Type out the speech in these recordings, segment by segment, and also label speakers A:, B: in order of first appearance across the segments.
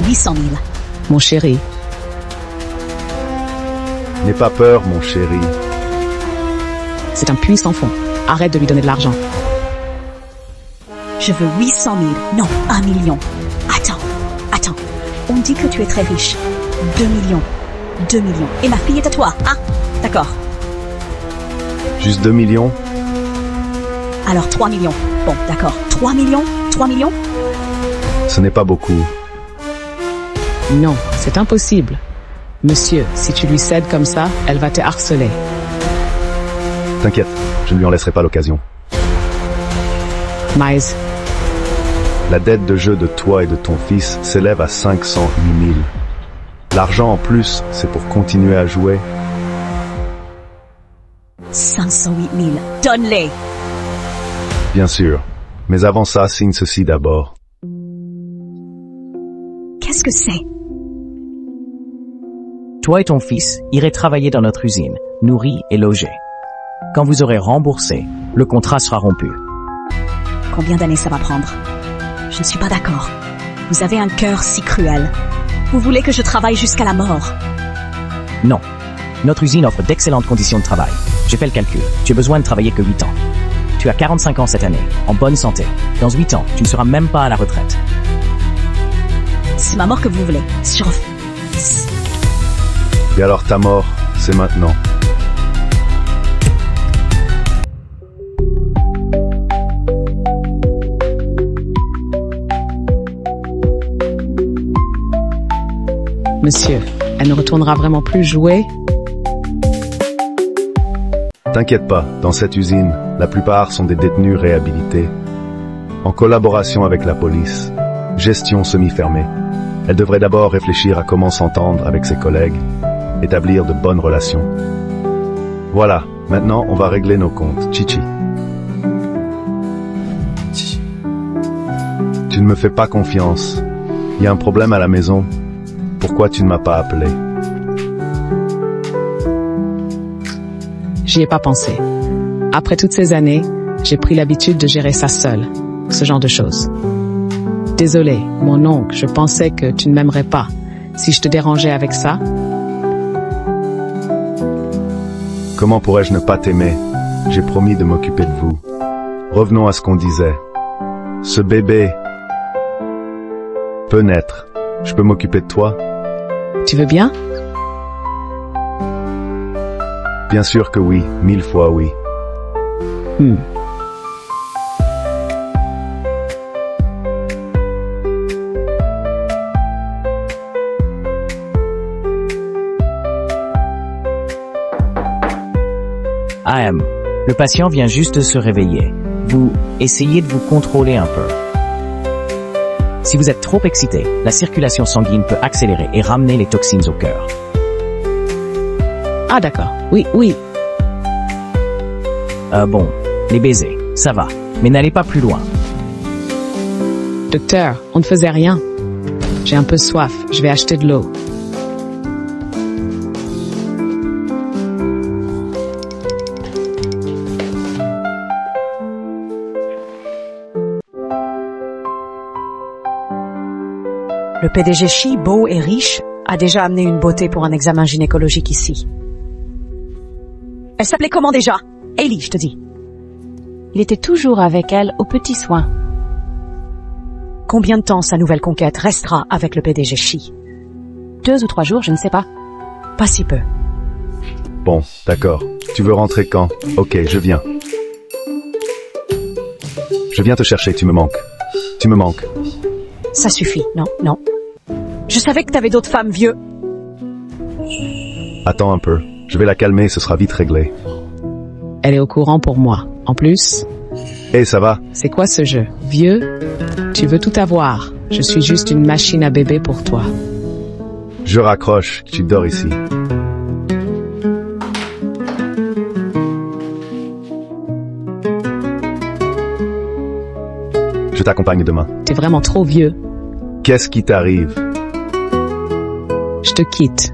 A: 800 000.
B: Mon chéri,
C: N'aie pas peur, mon chéri.
B: c'est un puits sans fond. Arrête de lui donner de l'argent.
A: Je veux 800 000. Non, 1 million. Attends. On dit que tu es très riche. 2 millions. 2 millions. Et ma fille est à toi, hein? D'accord.
C: Juste 2 millions?
A: Alors 3 millions. Bon, d'accord. 3 millions? 3 millions?
C: Ce n'est pas beaucoup.
B: Non, c'est impossible. Monsieur, si tu lui cèdes comme ça, elle va te harceler.
C: T'inquiète, je ne lui en laisserai pas l'occasion.
B: Miles,
C: La dette de jeu de toi et de ton fils s'élève à 508 000. L'argent en plus, c'est pour continuer à jouer.
A: 508 000. Donne-les.
C: Bien sûr. Mais avant ça, signe ceci d'abord.
A: Qu'est-ce que c'est?
D: Toi et ton fils irez travailler dans notre usine, nourris et logés. Quand vous aurez remboursé, le contrat sera rompu.
A: Combien d'années ça va prendre? Je ne suis pas d'accord. Vous avez un cœur si cruel. Vous voulez que je travaille jusqu'à la mort?
D: Non. Notre usine offre d'excellentes conditions de travail. J'ai fait le calcul. Tu as besoin de travailler que 8 ans. Tu as 45 ans cette année, en bonne santé. Dans 8 ans, tu ne seras même pas à la retraite.
A: C'est ma mort que vous voulez. Sur...
C: Et alors ta mort, c'est maintenant.
B: monsieur, elle ne retournera vraiment plus jouer?
C: T'inquiète pas, dans cette usine, la plupart sont des détenus réhabilités. En collaboration avec la police. Gestion semi-fermée. Elle devrait d'abord réfléchir à comment s'entendre avec ses collègues, établir de bonnes relations. Voilà, maintenant on va régler nos comptes, Chichi. Tu ne me fais pas confiance. Il y a un problème à la maison. Pourquoi tu ne m'as pas appelé?
B: J'y ai pas pensé. Après toutes ces années, j'ai pris l'habitude de gérer ça seule. Ce genre de choses. Désolé, mon oncle, je pensais que tu ne m'aimerais pas. Si je te dérangeais avec ça?
C: Comment pourrais-je ne pas t'aimer? J'ai promis de m'occuper de vous. Revenons à ce qu'on disait. Ce bébé peut naître. Je peux m'occuper de toi?
B: Tu veux bien?
C: Bien sûr que oui, 1000 fois oui.
D: AM, le patient vient juste de se réveiller. Vous essayez de vous contrôler un peu. Si vous êtes trop excité, la circulation sanguine peut accélérer et ramener les toxines au cœur.
B: Ah d'accord, oui.
D: Bon, les baisers, ça va, mais n'allez pas plus loin.
B: Docteur, on ne faisait rien. J'ai un peu soif, je vais acheter de l'eau.
E: Le PDG Shi, beau et riche, a déjà amené une beauté pour un examen gynécologique ici. Elle s'appelait comment déjà? Hailey, je te dis.
F: Il était toujours avec elle aux petits soins.
E: Combien de temps sa nouvelle conquête restera avec le PDG Shi?
F: 2 ou 3 jours, je ne sais pas.
E: Pas si peu.
C: Bon, d'accord. Tu veux rentrer quand? Ok, je viens. Je viens te chercher, tu me manques. Tu me manques.
E: Ça suffit, non. Je savais que t'avais d'autres femmes, vieux.
C: Attends un peu. Je vais la calmer, ce sera vite réglé.
B: Elle est au courant pour moi. En plus,
C: Hé, ça va?
B: c'est quoi ce jeu? Vieux? Tu veux tout avoir. Je suis juste une machine à bébé pour toi.
C: Je raccroche, tu dors ici. Je t'accompagne demain.
B: T'es vraiment trop vieux.
C: Qu'est-ce qui t'arrive?
B: Je te quitte.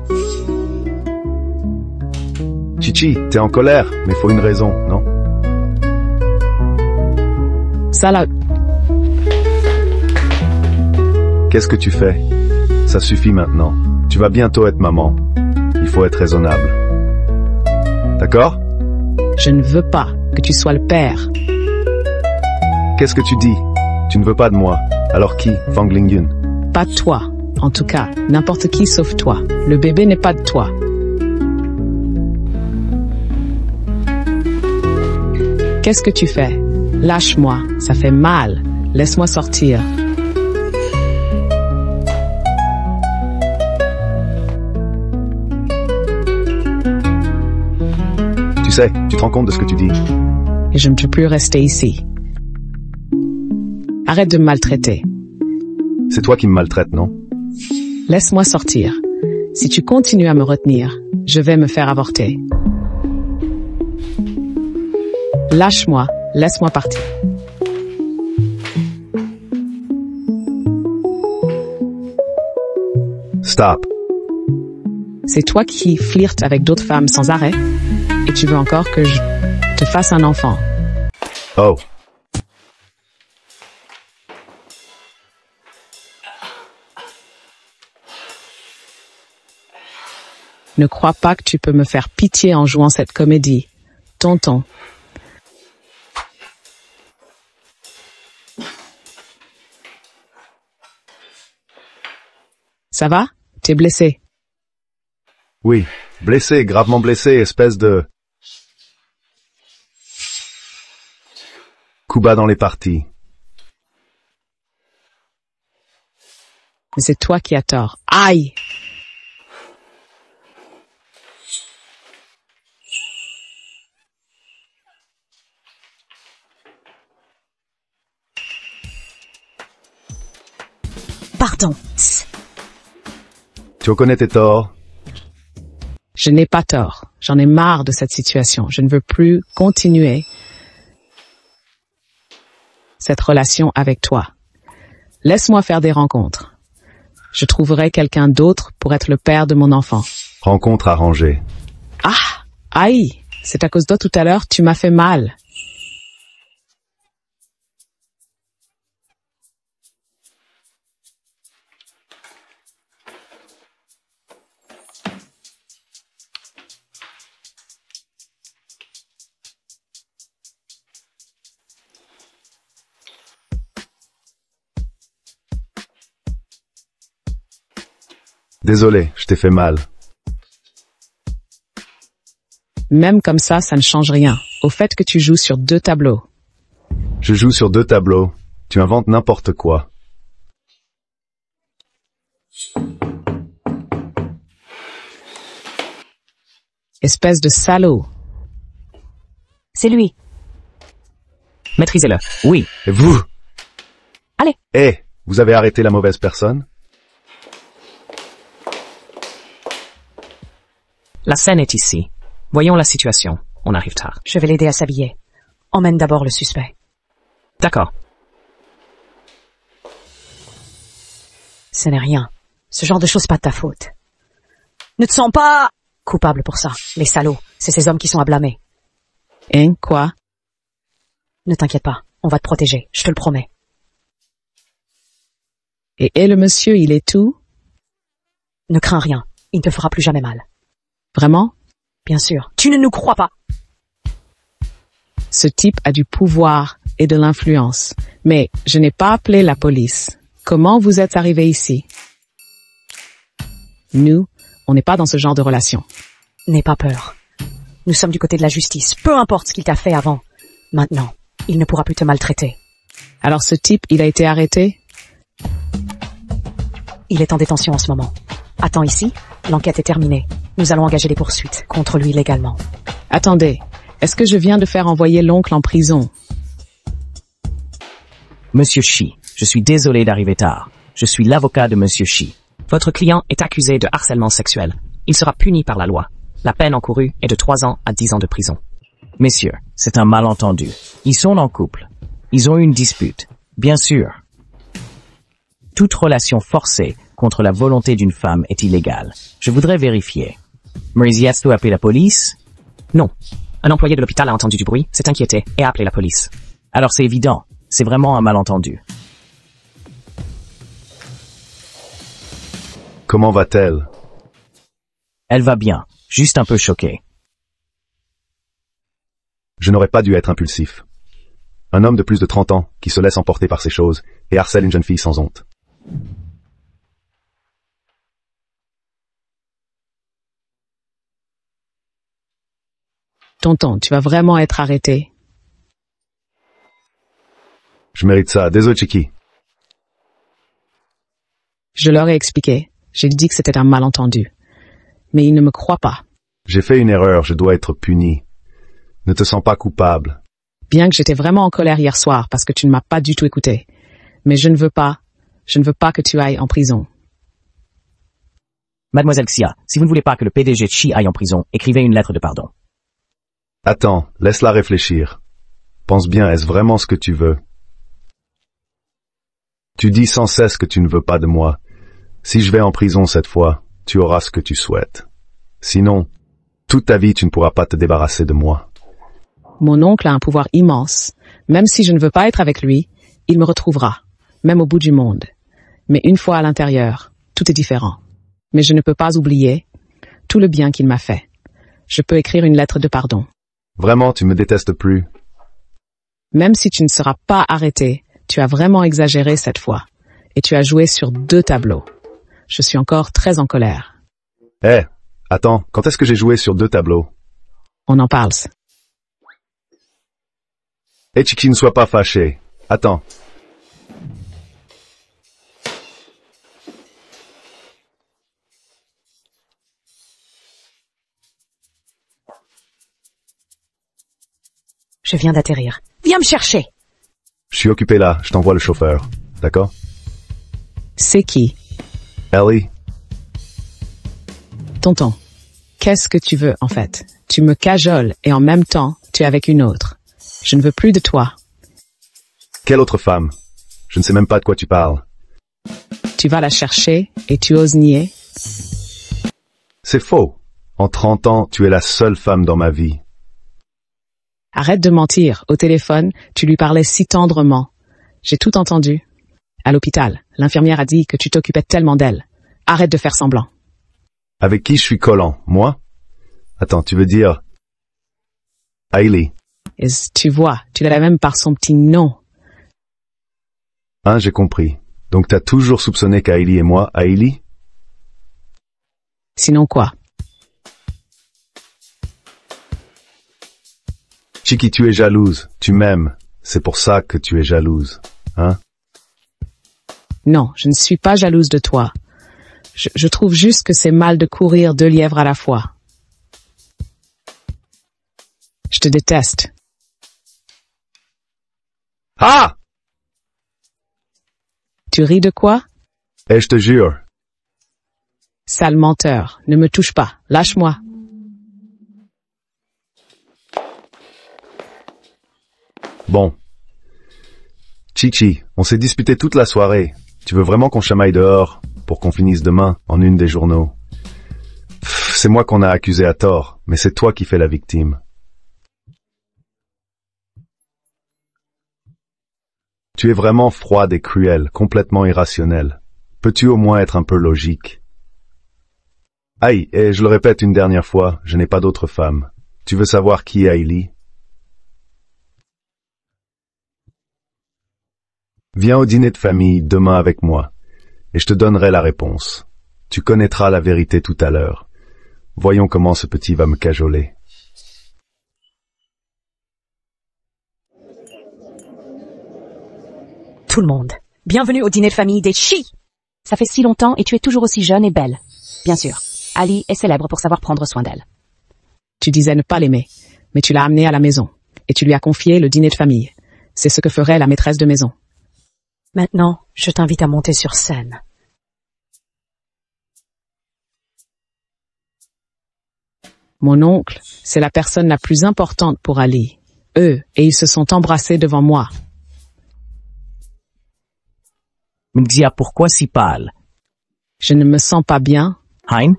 C: Chichi, t'es en colère, mais faut une raison, non?
B: Ça là,
C: Qu'est-ce que tu fais? Ça suffit maintenant. Tu vas bientôt être maman. Il faut être raisonnable. D'accord?
B: Je ne veux pas que tu sois le père.
C: Qu'est-ce que tu dis? Tu ne veux pas de moi. Alors qui? Fang Lingyun.
B: Pas toi. En tout cas, n'importe qui sauf toi. Le bébé n'est pas de toi. Qu'est-ce que tu fais? Lâche-moi, ça fait mal. Laisse-moi sortir.
C: Tu sais, tu te rends compte de ce que tu dis.
B: Et je ne peux plus rester ici. Arrête de me maltraiter.
C: C'est toi qui me maltraites, non?
B: Laisse-moi sortir. Si tu continues à me retenir, je vais me faire avorter. Lâche-moi, laisse-moi partir.
C: Stop.
B: C'est toi qui flirtes avec d'autres femmes sans arrêt? Et tu veux encore que je te fasse un enfant?
C: Oh.
B: Ne crois pas que tu peux me faire pitié en jouant cette comédie. Tonton. Ça va? T'es blessé?
C: Oui. Blessé, gravement blessé, espèce de... coup bas dans les parties.
B: Mais c'est toi qui as tort. Aïe!
A: Pardon.
C: Tu reconnais tes torts?
B: Je n'ai pas tort. J'en ai marre de cette situation. Je ne veux plus continuer cette relation avec toi. Laisse-moi faire des rencontres. Je trouverai quelqu'un d'autre pour être le père de mon enfant.
C: Rencontre arrangée.
B: Ah! Aïe! C'est à cause de tout à l'heure, tu m'as fait mal.
C: Désolé, je t'ai fait mal.
B: Même comme ça ne change rien. Au fait que tu joues sur 2 tableaux.
C: Je joue sur 2 tableaux. Tu inventes n'importe quoi.
B: Espèce de salaud.
E: C'est lui.
D: Maîtrisez-le. Oui.
C: Et vous?
E: Allez.
C: Eh, vous avez arrêté la mauvaise personne?
D: La scène est ici. Voyons la situation. On arrive tard.
E: Je vais l'aider à s'habiller. Emmène d'abord le suspect.
D: D'accord.
E: Ce n'est rien. Ce genre de choses, pas de ta faute. Ne te sens pas coupable pour ça. Les salauds, c'est ces hommes qui sont à blâmer.
B: Hein, quoi?
E: Ne t'inquiète pas, on va te protéger, je te le promets.
B: Et le monsieur, il est tout?
E: Ne crains rien, il ne te fera plus jamais mal.
B: Vraiment?
E: Bien sûr, tu ne nous crois pas.
B: Ce type a du pouvoir et de l'influence. Mais je n'ai pas appelé la police. Comment vous êtes arrivé ici? Nous, on n'est pas dans ce genre de relation.
E: N'aie pas peur. Nous sommes du côté de la justice, peu importe ce qu'il t'a fait avant. Maintenant, il ne pourra plus te maltraiter.
B: Alors ce type, il a été arrêté?
E: Il est en détention en ce moment. Attends ici, l'enquête est terminée. Nous allons engager des poursuites contre lui légalement.
B: Attendez, est-ce que je viens de faire envoyer l'oncle en prison?
D: Monsieur Shi, je suis désolé d'arriver tard. Je suis l'avocat de Monsieur Shi. Votre client est accusé de harcèlement sexuel. Il sera puni par la loi. La peine encourue est de 3 ans à 10 ans de prison. Messieurs, c'est un malentendu. Ils sont en couple. Ils ont eu une dispute. Bien sûr. Toute relation forcée contre la volonté d'une femme est illégale. Je voudrais vérifier. Maurice a appelé la police? Non. Un employé de l'hôpital a entendu du bruit, s'est inquiété et a appelé la police. Alors c'est évident. C'est vraiment un malentendu.
C: Comment va-t-elle?
D: Elle va bien, juste un peu choquée.
C: Je n'aurais pas dû être impulsif. Un homme de plus de 30 ans qui se laisse emporter par ces choses et harcèle une jeune fille sans honte.
B: Tonton, tu vas vraiment être arrêté.
C: Je mérite ça. Désolé, Chiki.
B: Je leur ai expliqué. J'ai dit que c'était un malentendu. Mais ils ne me croient pas.
C: J'ai fait une erreur, je dois être puni. Ne te sens pas coupable.
B: Bien que j'étais vraiment en colère hier soir parce que tu ne m'as pas du tout écouté. Mais je ne veux pas que tu ailles en prison.
D: Mademoiselle Xia, si vous ne voulez pas que le PDG de Chi aille en prison, écrivez une lettre de pardon.
C: Attends, laisse-la réfléchir. Pense bien, est-ce vraiment ce que tu veux? Tu dis sans cesse que tu ne veux pas de moi. Si je vais en prison cette fois, tu auras ce que tu souhaites. Sinon, toute ta vie tu ne pourras pas te débarrasser de moi.
B: Mon oncle a un pouvoir immense. Même si je ne veux pas être avec lui, il me retrouvera, même au bout du monde. Mais une fois à l'intérieur, tout est différent. Mais je ne peux pas oublier tout le bien qu'il m'a fait. Je peux écrire une lettre de pardon.
C: Vraiment, tu me détestes plus.
B: Même si tu ne seras pas arrêté, tu as vraiment exagéré cette fois. Et tu as joué sur 2 tableaux. Je suis encore très en colère.
C: Attends, quand est-ce que j'ai joué sur 2 tableaux?
B: On en parle.
C: Chiki, ne sois pas fâché. Attends.
E: Je viens d'atterrir. Viens me chercher.
C: Je suis occupé là, je t'envoie le chauffeur. D'accord?
B: C'est qui?
C: Ellie?
B: Tonton, qu'est-ce que tu veux en fait? Tu me cajoles et en même temps, tu es avec une autre. Je ne veux plus de toi.
C: Quelle autre femme? Je ne sais même pas de quoi tu parles.
B: Tu vas la chercher et tu oses nier?
C: C'est faux. En 30 ans, tu es la seule femme dans ma vie.
B: Arrête de mentir. Au téléphone, tu lui parlais si tendrement. J'ai tout entendu. À l'hôpital, l'infirmière a dit que tu t'occupais tellement d'elle. Arrête de faire semblant.
C: Avec qui je suis collant? Moi? Attends, tu veux dire... Hailey.
B: Et tu vois, tu l'as même par son petit nom.
C: Hein, j'ai compris. Donc t'as toujours soupçonné qu'Hailey et moi, Hailey?
B: Sinon quoi?
C: Chiki, tu es jalouse. Tu m'aimes. C'est pour ça que tu es jalouse. Hein?
B: Non, je ne suis pas jalouse de toi. Je trouve juste que c'est mal de courir 2 lièvres à la fois. Je te déteste.
C: Ah!
B: Tu ris de quoi?
C: Je te jure.
B: Sale menteur, ne me touche pas, lâche-moi.
C: Bon. Chichi, on s'est disputé toute la soirée. Tu veux vraiment qu'on chamaille dehors pour qu'on finisse demain en une des journaux? C'est moi qu'on a accusé à tort, mais c'est toi qui fais la victime. Tu es vraiment froide et cruelle, complètement irrationnelle. Peux-tu au moins être un peu logique? Aïe, et je le répète une dernière fois, je n'ai pas d'autre femme. Tu veux savoir qui est Hailey? Viens au dîner de famille demain avec moi, et je te donnerai la réponse. Tu connaîtras la vérité tout à l'heure. Voyons comment ce petit va me cajoler.
E: Tout le monde. Bienvenue au dîner de famille des Chi.
F: Ça fait si longtemps et tu es toujours aussi jeune et belle. Bien sûr, Ali est célèbre pour savoir prendre soin d'elle.
B: Tu disais ne pas l'aimer, mais tu l'as amenée à la maison, et tu lui as confié le dîner de famille. C'est ce que ferait la maîtresse de maison.
E: Maintenant, je t'invite à monter sur scène.
B: Mon oncle, c'est la personne la plus importante pour Ali. Eux, et ils se sont embrassés devant moi.
D: Xia, pourquoi si pâle?
B: Je ne me sens pas bien.
D: Hein?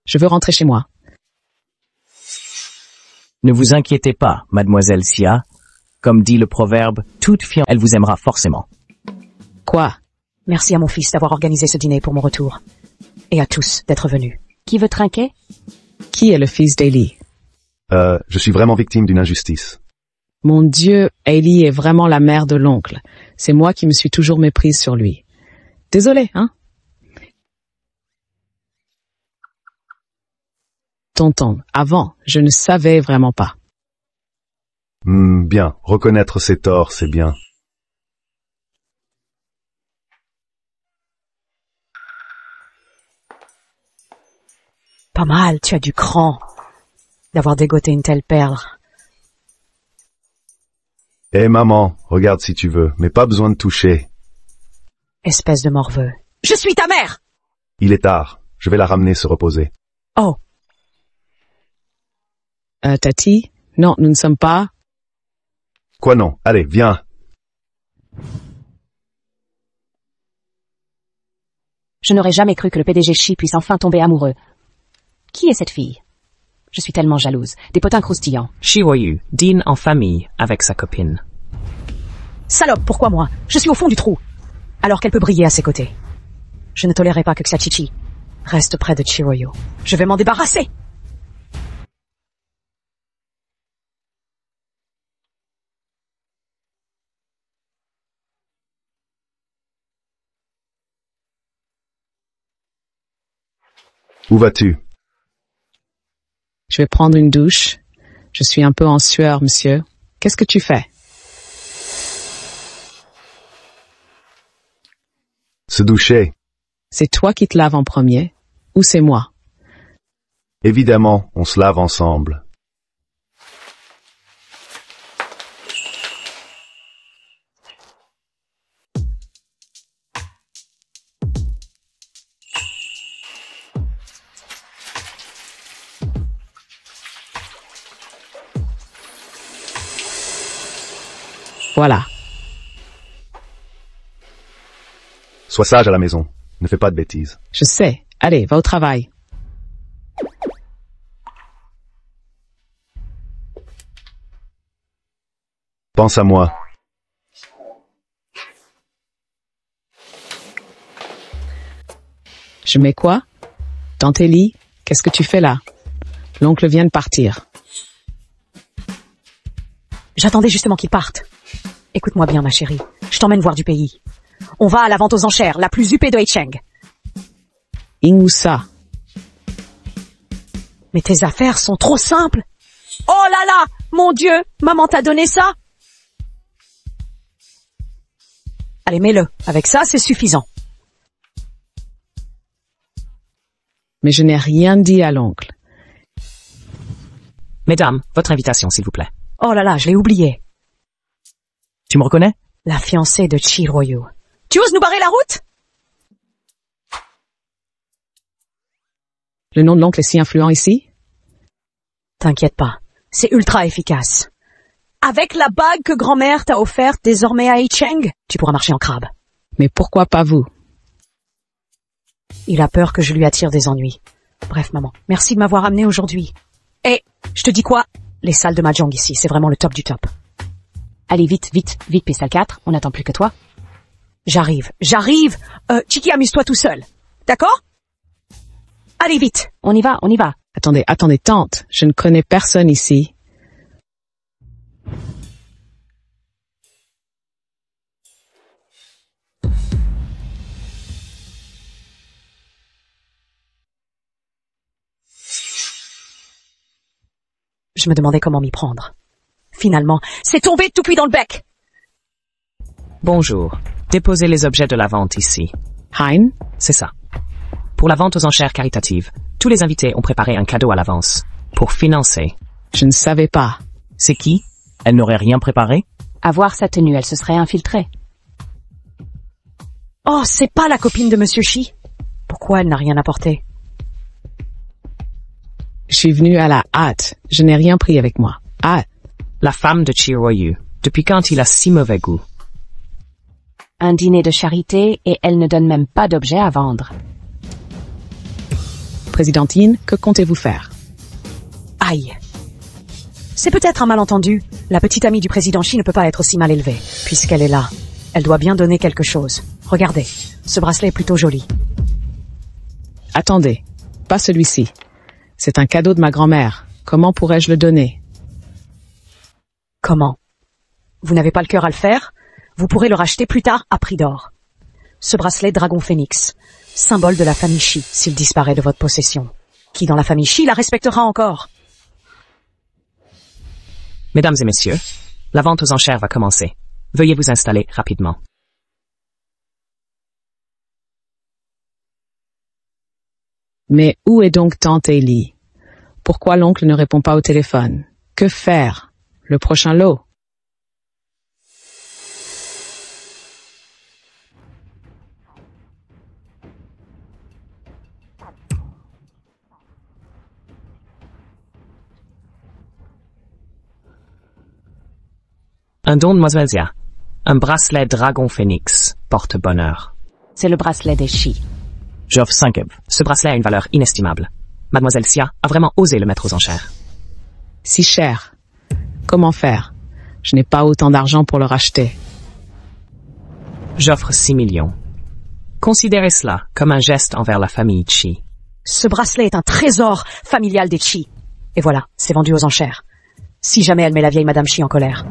B: Je veux rentrer chez moi.
D: Ne vous inquiétez pas, mademoiselle Xia. Comme dit le proverbe, toute fille, elle vous aimera forcément.
B: Quoi?
E: Merci à mon fils d'avoir organisé ce dîner pour mon retour. et à tous d'être venus.
F: Qui veut trinquer?
B: Qui est le fils d'Ailey?
C: Je suis vraiment victime d'une injustice.
B: Mon Dieu, Ailey est vraiment la mère de l'oncle. C'est moi qui me suis toujours méprise sur lui. Désolé, hein? Tonton, avant, je ne savais vraiment pas.
C: Bien, reconnaître ses torts, c'est bien.
E: Pas mal, tu as du cran d'avoir dégoté une telle perle.
C: Eh maman, regarde si tu veux, mais pas besoin de toucher.
E: Espèce de morveux. Je suis ta mère!
C: Il est tard, je vais la ramener se reposer.
E: Oh,
B: Tati? Non, nous ne sommes pas...
C: Quoi non? Allez, viens.
F: Je n'aurais jamais cru que le PDG Shi puisse enfin tomber amoureux. Qui est cette fille? Je suis tellement jalouse. Des potins croustillants.
D: Shiroyu dîne en famille avec sa copine.
E: salope, pourquoi moi? Je suis au fond du trou. Alors qu'elle peut briller à ses côtés. Je ne tolérerai pas que Xiachichi reste près de Chiroyo. Je vais m'en débarrasser!
C: Où vas-tu?
B: Je vais prendre une douche. Je suis un peu en sueur, monsieur. Qu'est-ce que tu fais?
C: Se doucher.
B: C'est toi qui te laves en premier, ou c'est moi?
C: Évidemment, on se lave ensemble.
B: Voilà.
C: Sois sage à la maison. Ne fais pas de bêtises.
B: Je sais. Allez, va au travail.
C: Pense à moi.
B: Je mets quoi? Dans tes lits? Qu'est-ce que tu fais là? L'oncle vient de partir.
E: J'attendais justement qu'il parte. Écoute-moi bien, ma chérie. Je t'emmène voir du pays. On va à la vente aux enchères, la plus huppée de Heicheng.
B: Ingoussa.
E: Mais tes affaires sont trop simples. Oh là là! Mon Dieu! Maman t'a donné ça? Allez, mets-le. Avec ça, c'est suffisant.
B: Mais je n'ai rien dit à l'oncle.
D: Mesdames, votre invitation, s'il vous plaît.
E: Oh là là, je l'ai oublié.
D: Tu me reconnais?
E: La fiancée de Chiroyo. Tu oses nous barrer la route?
B: Le nom de l'oncle est si influent ici?
E: T'inquiète pas, c'est ultra efficace. Avec la bague que grand-mère t'a offerte désormais à Heicheng, tu pourras marcher en crabe.
B: Mais pourquoi pas vous?
E: Il a peur que je lui attire des ennuis. Bref, maman, merci de m'avoir amené aujourd'hui. Et, je te dis quoi? Les salles de mahjong ici, c'est vraiment le top du top.
F: Allez, vite, vite, vite, Pistol 4, on n'attend plus que toi.
E: J'arrive. Chiki, amuse-toi tout seul. D'accord? Allez, vite.
F: On y va, on y va.
B: Attendez, tante, je ne connais personne ici.
E: Je me demandais comment m'y prendre. Finalement, c'est tombé tout cuit dans le bec.
D: Bonjour. Déposez les objets de la vente ici.
B: Hein?
D: C'est ça. Pour la vente aux enchères caritatives, tous les invités ont préparé un cadeau à l'avance. Pour financer.
B: Je ne savais pas.
D: C'est qui? Elle n'aurait rien préparé?
F: À voir sa tenue, elle se serait infiltrée.
E: Oh, c'est pas la copine de Monsieur Shi. Pourquoi elle n'a rien apporté?
B: Je suis venue à la hâte. Je n'ai rien pris avec moi. Ah,
D: La femme de Chiroyu. Depuis quand il a si mauvais goût?
F: Un dîner de charité et elle ne donne même pas d'objets à vendre.
B: présidentine, que comptez-vous faire?
E: Aïe. C'est peut-être un malentendu. La petite amie du président Shi ne peut pas être aussi mal élevée. Puisqu'elle est là, elle doit bien donner quelque chose. Regardez, ce bracelet est plutôt joli.
B: Attendez, pas celui-ci. C'est un cadeau de ma grand-mère. Comment pourrais-je le donner?
E: Comment? Vous n'avez pas le cœur à le faire? Vous pourrez le racheter plus tard à prix d'or. Ce bracelet Dragon Phénix, symbole de la famille Shi, s'il disparaît de votre possession. Qui dans la famille Shi la respectera encore?
D: Mesdames et messieurs, la vente aux enchères va commencer. Veuillez vous installer rapidement.
B: Mais où est donc tante Ellie? Pourquoi l'oncle ne répond pas au téléphone? Que faire? Le prochain lot?
D: Un don de Mademoiselle Xia. Un bracelet Dragon Phénix porte bonheur.
F: C'est le bracelet des Shi.
D: J'offre 5 œuvres. Ce bracelet a une valeur inestimable. Mademoiselle Xia a vraiment osé le mettre aux enchères.
B: Si cher. Comment faire? Je n'ai pas autant d'argent pour le racheter.
D: J'offre 6 millions. Considérez cela comme un geste envers la famille Chi.
E: Ce bracelet est un trésor familial des Chi. Et voilà, c'est vendu aux enchères. Si jamais elle met la vieille Madame Chi en colère,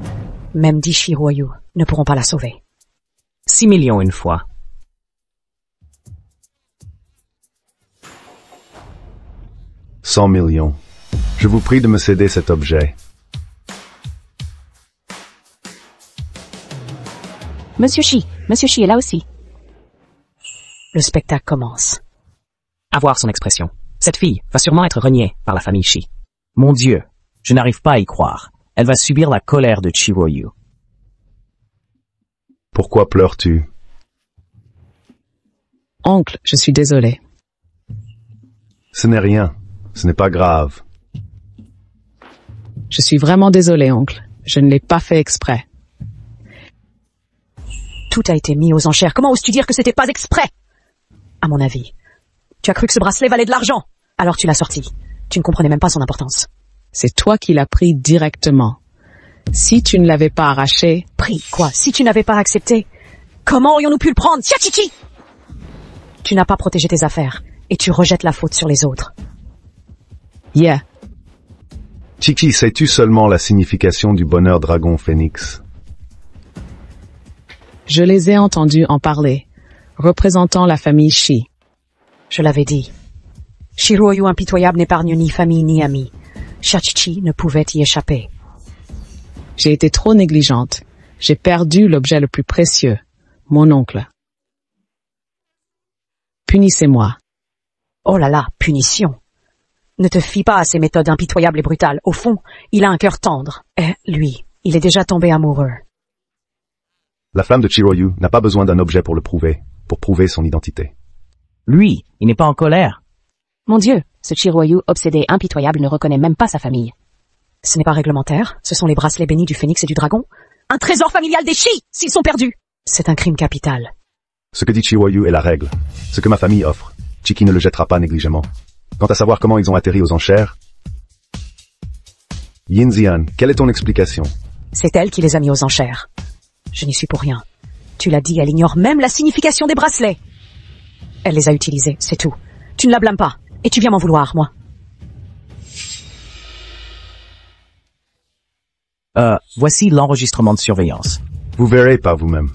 E: même 10 Shi royaux ne pourront pas la sauver.
D: 6 millions une fois.
C: « 100 millions. Je vous prie de me céder cet objet.
F: Monsieur Shi est là aussi.
E: Le spectacle commence.
D: À voir son expression. Cette fille va sûrement être reniée par la famille Shi. Mon Dieu, je n'arrive pas à y croire. Elle va subir la colère de Chiroyu.
C: Pourquoi pleures-tu?
B: Oncle, je suis désolé.
C: Ce n'est rien. Ce n'est pas grave.
B: Je suis vraiment désolé, oncle. Je ne l'ai pas fait exprès.
E: Tout a été mis aux enchères. Comment oses-tu dire que c'était pas exprès? À mon avis, tu as cru que ce bracelet valait de l'argent. Alors tu l'as sorti. Tu ne comprenais même pas son importance.
B: C'est toi qui l'as pris directement. Si tu ne l'avais pas arraché...
E: Pris quoi? Si tu n'avais pas accepté, comment aurions-nous pu le prendre? Chichi! Tu n'as pas protégé tes affaires et tu rejettes la faute sur les autres.
B: Yeah.
C: Chichi, sais-tu seulement la signification du bonheur Dragon Phénix?
B: Je les ai entendus en parler, représentant la famille Shi.
E: Je l'avais dit. Shiroyu impitoyable n'épargne ni famille ni amis. Shachichi ne pouvait y échapper.
B: J'ai été trop négligente. J'ai perdu l'objet le plus précieux, mon oncle. Punissez-moi.
E: Oh là là, punition. Ne te fie pas à ces méthodes impitoyables et brutales. Au fond, il a un cœur tendre. Et lui, il est déjà tombé amoureux.
C: La flamme de Chiroyu n'a pas besoin d'un objet pour le prouver, pour prouver son identité.
D: Lui, il n'est pas en colère.
F: Mon Dieu, ce Chiroyu obsédé et impitoyable ne reconnaît même pas sa famille.
E: Ce n'est pas réglementaire, ce sont les bracelets bénis du phénix et du dragon. Un trésor familial des Shi, s'ils sont perdus. C'est un crime capital.
C: Ce que dit Chiroyu est la règle. Ce que ma famille offre, Chiki ne le jettera pas négligemment. Quant à savoir comment ils ont atterri aux enchères... Yin Xian, quelle est ton explication?
E: C'est elle qui les a mis aux enchères. Je n'y suis pour rien. Tu l'as dit, elle ignore même la signification des bracelets. Elle les a utilisés, c'est tout. Tu ne la blâmes pas. Et tu viens m'en vouloir, moi.
D: Voici l'enregistrement de surveillance.
C: Vous verrez par vous-même.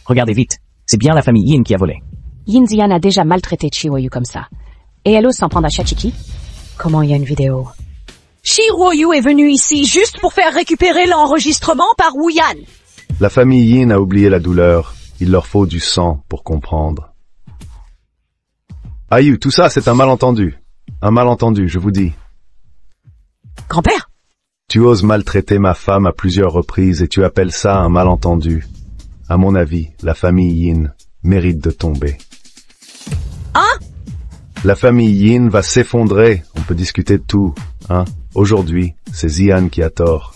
D: Regardez vite. C'est bien la famille Yin qui a volé.
F: Yin Xian a déjà maltraité Chiroyu comme ça. Et elle ose s'en prendre à Shachiki?
E: Comment il y a une vidéo? Shiroyu est venu ici juste pour faire récupérer l'enregistrement par Wu Yan.
C: La famille Yin a oublié la douleur. Il leur faut du sang pour comprendre. Aïe, tout ça, c'est un malentendu. Un malentendu, je vous dis.
E: Grand-père?
C: Tu oses maltraiter ma femme à plusieurs reprises et tu appelles ça un malentendu. À mon avis, la famille Yin mérite de tomber.
E: Hein?
C: La famille Yin va s'effondrer. On peut discuter de tout, hein? Aujourd'hui, c'est Xian qui a tort.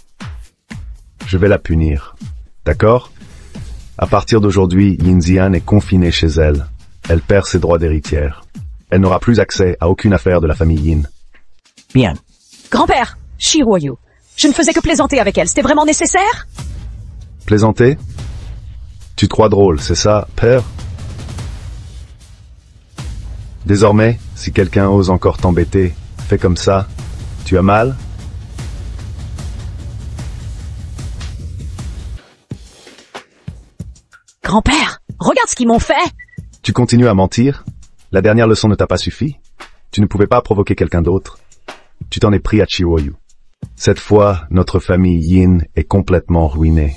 C: Je vais la punir. D'accord? À partir d'aujourd'hui, Yin Xian est confinée chez elle. Elle perd ses droits d'héritière. Elle n'aura plus accès à aucune affaire de la famille Yin.
D: Bien.
E: Grand-père, Shiroyu, je ne faisais que plaisanter avec elle. C'était vraiment nécessaire?
C: Plaisanter? Tu te crois drôle, c'est ça, père? Désormais, si quelqu'un ose encore t'embêter, fais comme ça. Tu as mal?
E: Grand-père, regarde ce qu'ils m'ont fait!
C: Tu continues à mentir? La dernière leçon ne t'a pas suffi? Tu ne pouvais pas provoquer quelqu'un d'autre? Tu t'en es pris à Chiwoyu. Cette fois, notre famille Yin est complètement ruinée.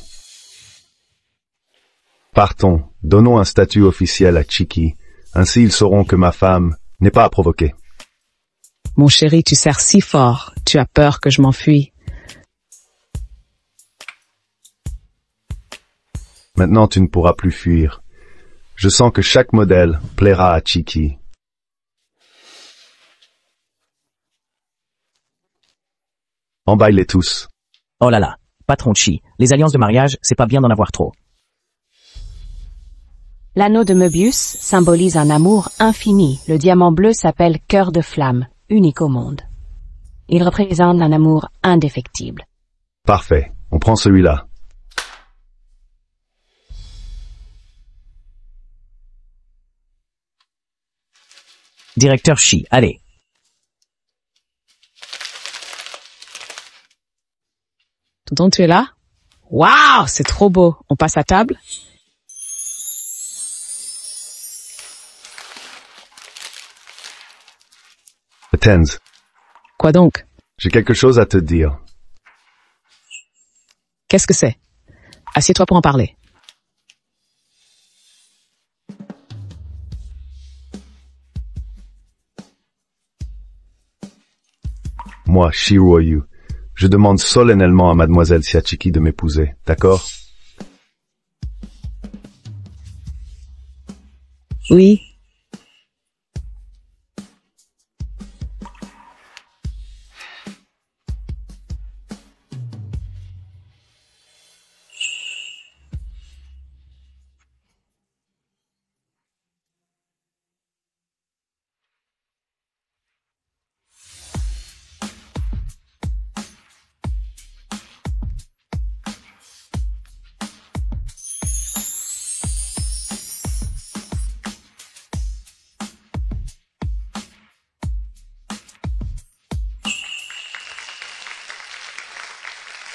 C: Partons, donnons un statut officiel à Chiki. Ainsi ils sauront que ma femme n'est pas à provoquer.
B: Mon chéri, tu serres si fort. Tu as peur que je m'enfuis.
C: Maintenant tu ne pourras plus fuir. Je sens que chaque modèle plaira à Chiki. Emballe-les tous.
D: Oh là là, patron Chi, les alliances de mariage, c'est pas bien d'en avoir trop.
F: L'anneau de Möbius symbolise un amour infini. Le diamant bleu s'appelle cœur de flamme, unique au monde. Il représente un amour indéfectible.
C: Parfait, on prend celui-là.
D: Directeur Chi, allez.
B: Tonton, tu es là? Waouh, c'est trop beau. On passe à table?
C: Tenz,
B: Quoi donc?
C: j'ai quelque chose à te dire.
B: Qu'est-ce que c'est? Assieds-toi pour en parler.
C: Moi, Shiroyu, je demande solennellement à mademoiselle Siachiki de m'épouser, d'accord?
B: Oui.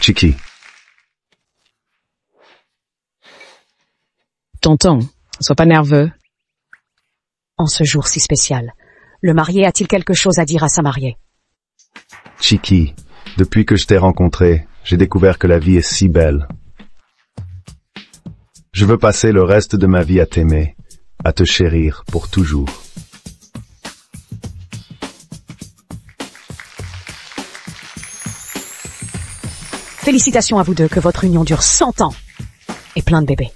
C: Chiki,
B: Tonton, sois pas nerveux.
E: En ce jour si spécial, le marié a-t-il quelque chose à dire à sa mariée?
C: Chiki, depuis que je t'ai rencontré, j'ai découvert que la vie est si belle. Je veux passer le reste de ma vie à t'aimer, à te chérir pour toujours.
E: Félicitations à vous deux, que votre union dure 100 ans et plein de bébés.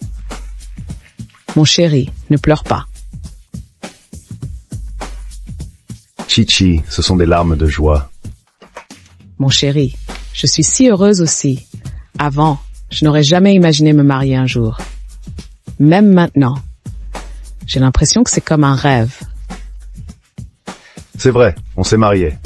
B: Mon chéri, ne pleure pas.
C: Chichi, ce sont des larmes de joie.
B: Mon chéri, je suis si heureuse aussi. Avant, je n'aurais jamais imaginé me marier un jour. Même maintenant, j'ai l'impression que c'est comme un rêve.
C: C'est vrai, on s'est mariés.